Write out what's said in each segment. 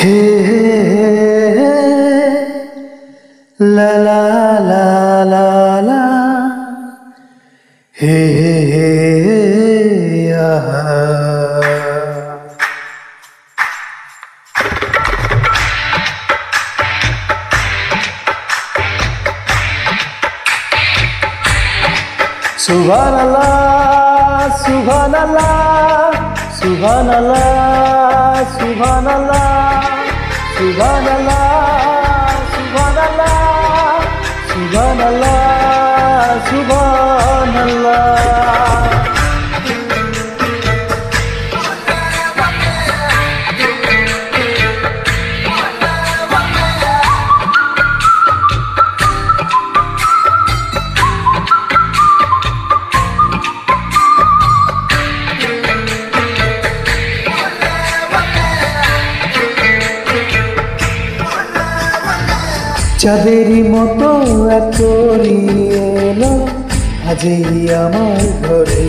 হে লা লা লা লা লা হে আহা। সুবহানাল্লাহ সুবহানাল্লাহ সুবহানাল্লাহ সুবহানাল্লাহ সুবহানাল্লাহ সুবহানাল্লাহ সুবহানাল্লাহ সুবহানাল্লাহ। চাঁদেরই মতো এত এলো আজই আমার ঘরে,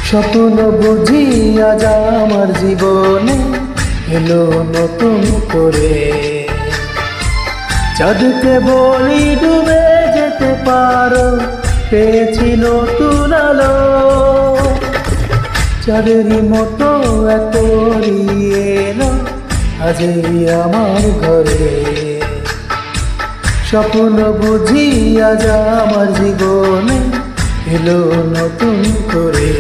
স্বপ্ন বুঝি আজ আমার জীবনে এলো নতুন করে। চাঁদকে বলি ডুবে যেতে পারো, পেয়েছি নতুন আলো। চাঁদেরই মতো এত এলো আজই আমার ঘরে, স্বপ্ন বুঝি আজ আমার জীবনে এলো নতুন করে।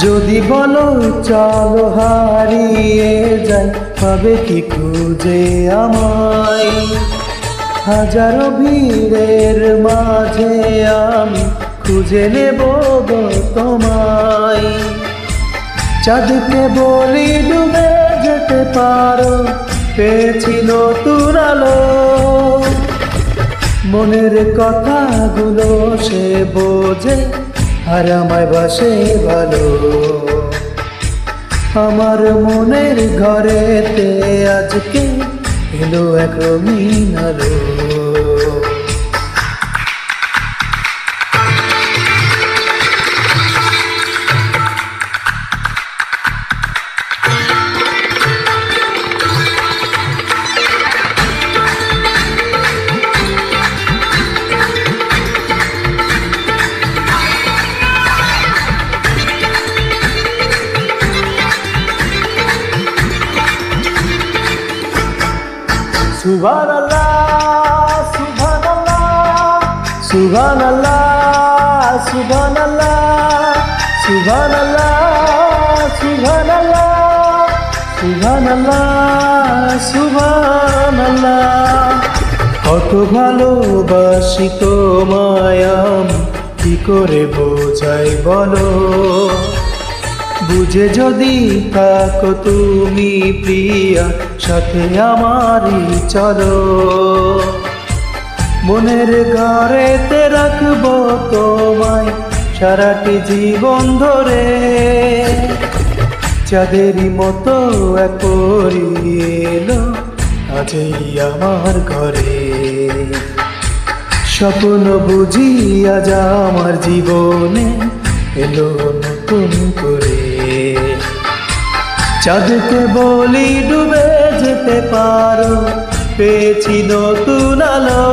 যদি বলো চলো হারিয়ে যাই, পাবে কি খুঁজে আমায়? হাজারো ভিড়ের মাঝে আমি খুঁজে নেব গো তোমায়। চাঁদকে বলি ডুবে যেতে পারো, পেয়েছি নতুন আলো। মনের কথাগুলো সে বোঝে আর আমায় বাসে ভালো। আমার মনের ঘরেতে আজকে এলো এক রঙিন আলো। সুবহানাল্লাহ সুবহানাল্লাহ সুবহানাল্লাহ সুবহানাল্লাহ সুবহানাল্লাহ সুবহানাল্লাহ সুবহানাল্লাহ সুবহানাল্লাহ। কত ভালোবাসি তোমায় আমি, কি করে বোঝাই বলো? বুঝে যদি থাকো তুমি প্রিয়া, সাথে আমারই চলো। মনের ঘরেতে রাখবো তোমায় সারাটি জীবন ধরে। চাঁদেরই মতো এক এলো আজই আমার ঘরে, স্বপ্ন বুঝি আজ আমার জীবনে এলো নতুন করে। চাঁদকে বলি ডুবে যেতে পারো, পেয়েছি নতুন আলো।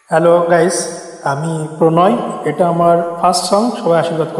হ্যালো গাইস, আমি প্রণয়। এটা আমার ফার্স্ট সং, সবাই আশীর্বাদ করুন।